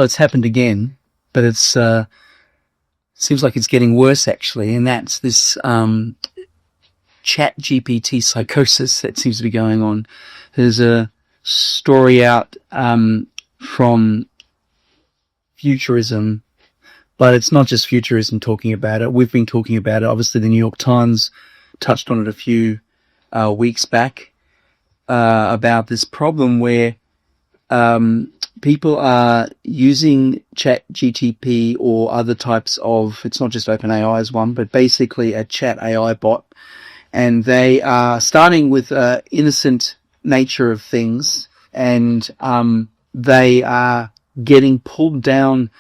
so it's happened again, but it's seems like it's getting worse actually, and that's this chat GPT psychosis that seems to be going on. There's a story out from Futurism, but it's not just Futurism talking about it. We've been talking about it. Obviously, the New York Times touched on it a few weeks back about this problem where people are using chat GTP or other types of, it's not just OpenAI as one, but basically a chat AI bot. And they are starting with innocent nature of things, and they are getting pulled down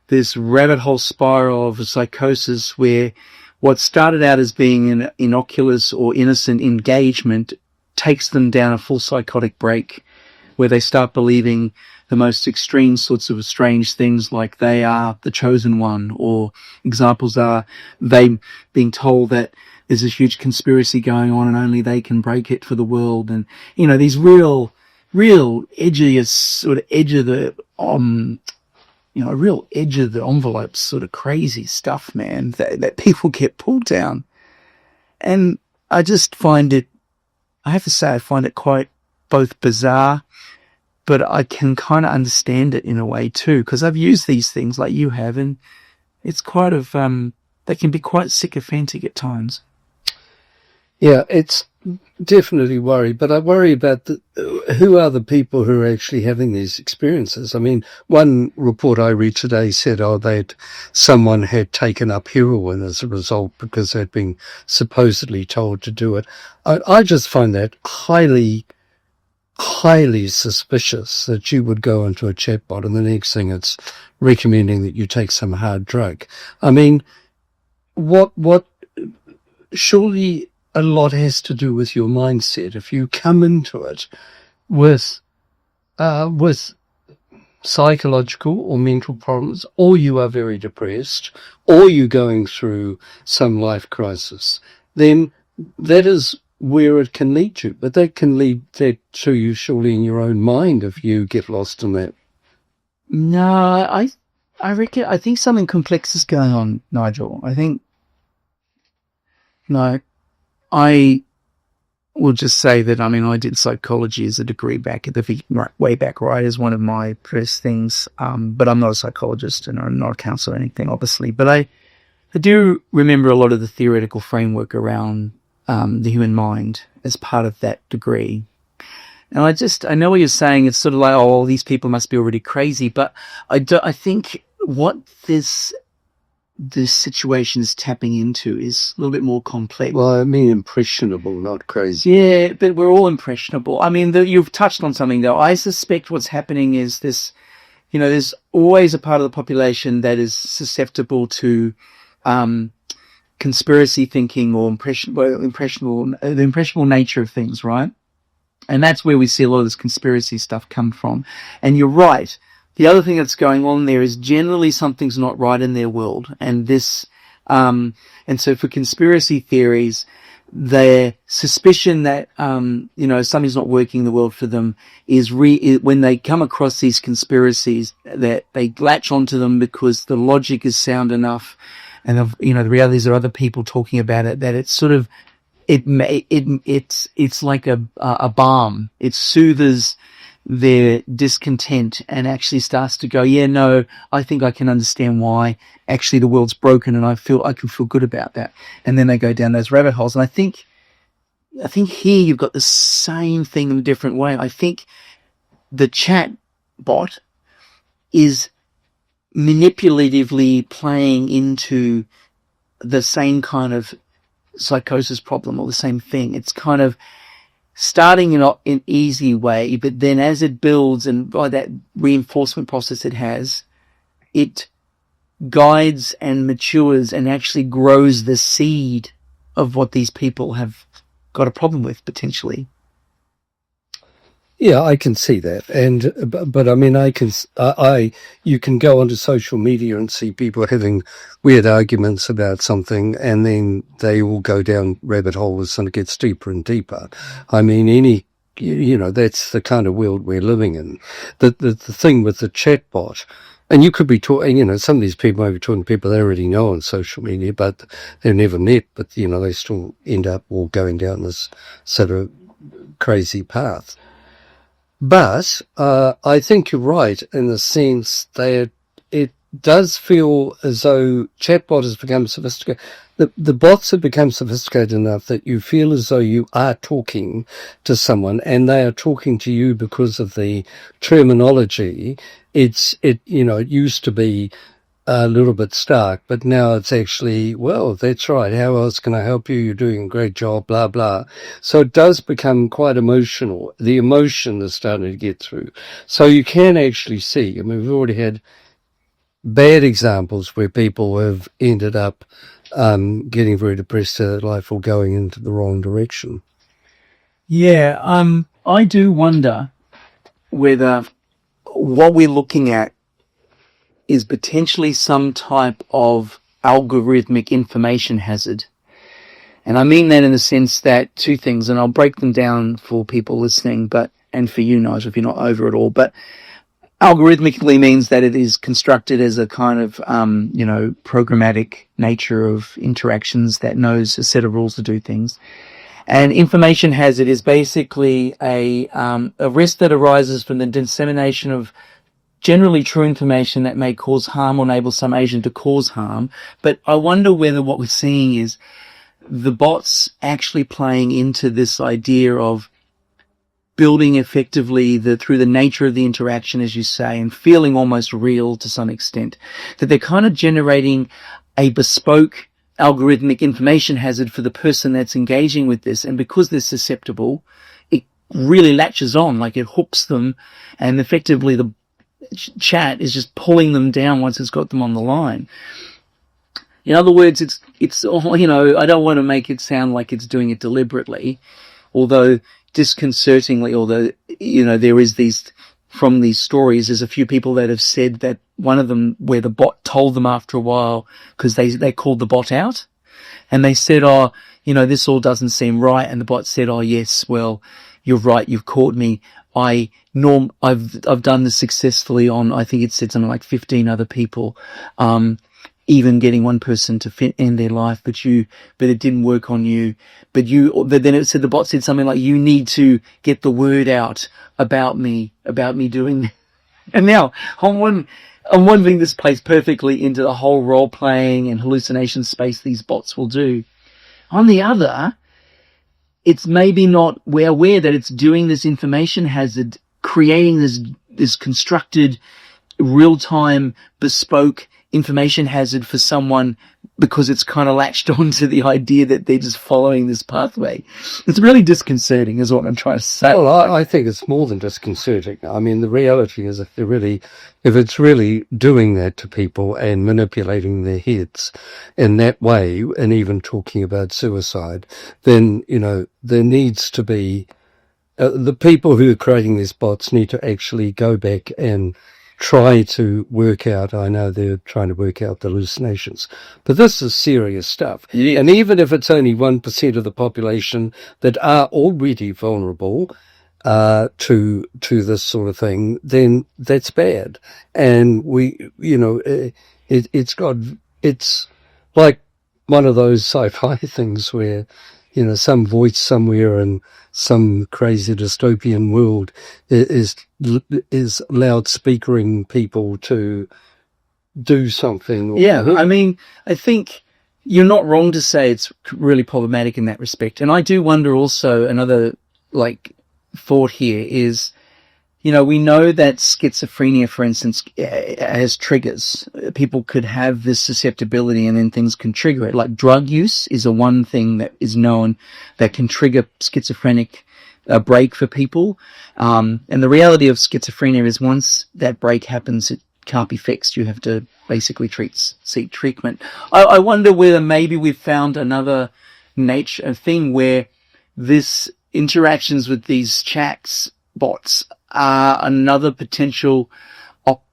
this rabbit hole spiral of a psychosis where what started out as being an innocuous or innocent engagement takes them down a full psychotic break, where they start believing the most extreme sorts of strange things, like they are the chosen one, or examples are they being told that there's a huge conspiracy going on and only they can break it for the world. And, you know, these real edgy, sort of edge of the, real edge of the envelope sort of crazy stuff, man, that people get pulled down. And I just find it, I have to say, I find it quite both bizarre, but I can kind of understand it in a way too, because I've used these things like you have, and it's quite of, they can be quite sycophantic at times. Yeah, it's definitely worry, but I worry about who are the people who are actually having these experiences. I mean, one report I read today said, someone had taken up heroin as a result because they'd been supposedly told to do it. I just find that highly suspicious that you would go into a chatbot and the next thing it's recommending that you take some hard drug. I mean, surely a lot has to do with your mindset. If you come into it with psychological or mental problems, or you are very depressed, or you're going through some life crisis, then that is where it can lead to. But that can lead that to you surely in your own mind if you get lost in that. No, I think something complex is going on, Nigel. I will just say that, I mean, I did psychology as a degree back at way back, right, as one of my first things. But I'm not a psychologist and I'm not a counselor or anything, obviously. But I do remember a lot of the theoretical framework around the human mind as part of that degree. And I know what you're saying. It's sort of like, oh, these people must be already crazy. But I think what this situation is tapping into is a little bit more complex. Well, I mean impressionable, not crazy. Yeah, but we're all impressionable. I mean, you've touched on something, though. I suspect what's happening is this, there's always a part of the population that is susceptible to conspiracy thinking or the impressionable nature of things, right? And that's where we see a lot of this conspiracy stuff come from. And you're right. The other thing that's going on there is generally something's not right in their world. And this, and so for conspiracy theories, their suspicion that, something's not working in the world for them is when they come across these conspiracies, that they latch onto them because the logic is sound enough. And, the reality is there are other people talking about it, that it's sort of, it's like a balm. It soothes their discontent and actually starts to go, yeah, no, I think I can understand why actually the world's broken and I can feel good about that. And then they go down those rabbit holes. And I think here you've got the same thing in a different way. I think the chat bot is manipulatively playing into the same kind of psychosis problem or the same thing. It's kind of starting in an easy way, but then as it builds and by that reinforcement process it has, it guides and matures and actually grows the seed of what these people have got a problem with potentially. Yeah, I can see that. And, but I mean, you can go onto social media and see people having weird arguments about something and then they will go down rabbit holes and it gets deeper and deeper. I mean, that's the kind of world we're living in. The thing with the chatbot, and you could be talking, some of these people may be talking to people they already know on social media, but they've never met, but, they still end up all going down this sort of crazy path. But I think you're right in the sense that it does feel as though chatbot has become sophisticated. The bots have become sophisticated enough that you feel as though you are talking to someone and they are talking to you because of the terminology. It used to be a little bit stark, but now it's actually, well, that's right. How else can I help you? You're doing a great job, blah, blah. So it does become quite emotional. The emotion is starting to get through. So you can actually see, we've already had bad examples where people have ended up getting very depressed in their life or going into the wrong direction. Yeah, I do wonder whether what we're looking at is potentially some type of algorithmic information hazard. And I mean that in the sense that two things, and I'll break them down for people listening, and for you, Nigel, if you're not over it all, but algorithmically means that it is constructed as a kind of, programmatic nature of interactions that knows a set of rules to do things. And information hazard is basically a risk that arises from the dissemination of generally true information that may cause harm or enable some agent to cause harm. But I wonder whether what we're seeing is the bots actually playing into this idea of building effectively through the nature of the interaction, as you say, and feeling almost real to some extent, that they're kind of generating a bespoke algorithmic information hazard for the person that's engaging with this. And because they're susceptible, it really latches on, like it hooks them, and effectively the chat is just pulling them down once it's got them on the line. In other words, it's I don't want to make it sound like it's doing it deliberately, although disconcertingly, there is from these stories, there's a few people that have said that one of them, where the bot told them after a while, because they called the bot out, and they said, this all doesn't seem right, and the bot said, oh yes, well, you're right, you've caught me. I've done this successfully on, I think it said something like 15 other people, even getting one person to end their life, but it didn't work on you. But then it said, the bot said something like, you need to get the word out about me doing. And now, on one thing, this plays perfectly into the whole role playing and hallucination space these bots will do. On the other, it's maybe not, we're aware that it's doing this information hazard, creating this constructed, real-time, bespoke information hazard for someone because it's kind of latched on to the idea that they're just following this pathway. It's really disconcerting is what I'm trying to say. Well, I think it's more than disconcerting. I mean, the reality is if it's really doing that to people and manipulating their heads in that way, and even talking about suicide, then, there needs to be, the people who are creating these bots need to actually go back and try to work out, I know they're trying to work out the hallucinations, but this is serious stuff. Yeah. And even if it's only 1% of the population that are already vulnerable to this sort of thing, then that's bad. And it's like one of those sci-fi things where, some voice somewhere in some crazy dystopian world is loudspeakering people to do something. Yeah, I mean, I think you're not wrong to say it's really problematic in that respect. And I do wonder also, another thought here is, we know that schizophrenia, for instance, has triggers. People could have this susceptibility and then things can trigger it. Like drug use is one thing that is known that can trigger schizophrenic break for people. And the reality of schizophrenia is once that break happens, it can't be fixed. You have to basically seek treatment. I wonder whether maybe we've found another thing where this interactions with these chats bots are another potential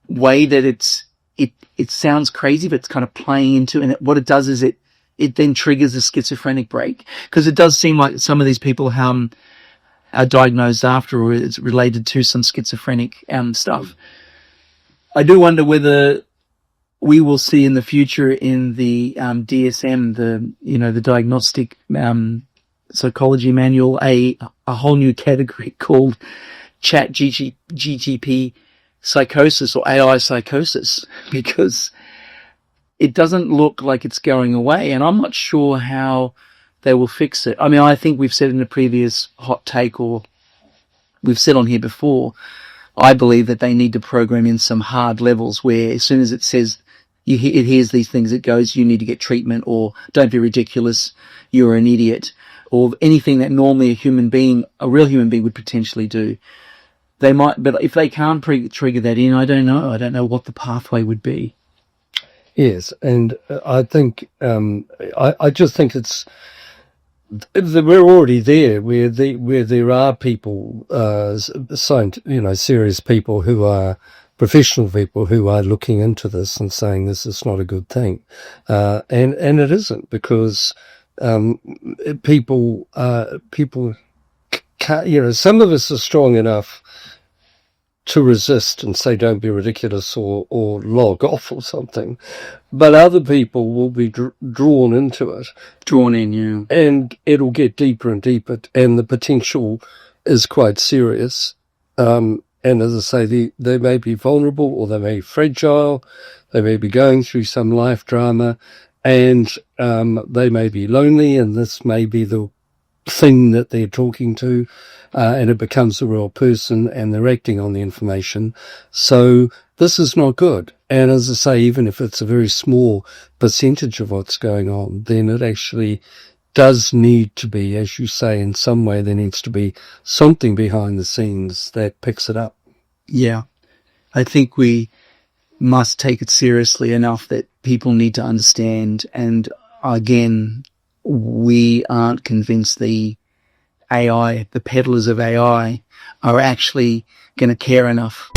way that it sounds crazy, but it's kind of playing into, and what it does is it then triggers a schizophrenic break, because it does seem like some of these people are diagnosed after, or it's related to some schizophrenic stuff. I do wonder whether we will see in the future in the DSM, the diagnostic psychology manual, a whole new category called chat GTP psychosis or AI psychosis, because it doesn't look like it's going away, and I'm not sure how they will fix it. I mean, I think we've said in a previous hot take, or we've said on here before, I believe that they need to program in some hard levels where as soon as it says, it hears these things, it goes, you need to get treatment, or don't be ridiculous, you're an idiot, or anything that normally a real human being would potentially do. They might, but if they can't trigger that in, I don't know what the pathway would be. Yes, and I think, I just think we're already there where there are people, serious people who are professional people who are looking into this and saying this is not a good thing, and it isn't, because people can't, some of us are strong enough to resist and say don't be ridiculous or log off or something, but other people will be drawn into it, and it'll get deeper and deeper, and the potential is quite serious. And as I say, they may be vulnerable, or they may be fragile, they may be going through some life drama, and they may be lonely, and this may be the thing that they're talking to, and it becomes a real person, and they're acting on the information. So this is not good. And as I say, even if it's a very small percentage of what's going on, then it actually does need to be, as you say, in some way there needs to be something behind the scenes that picks it up. Yeah. I think we must take it seriously enough that people need to understand. And again, we aren't convinced the peddlers of AI are actually going to care enough.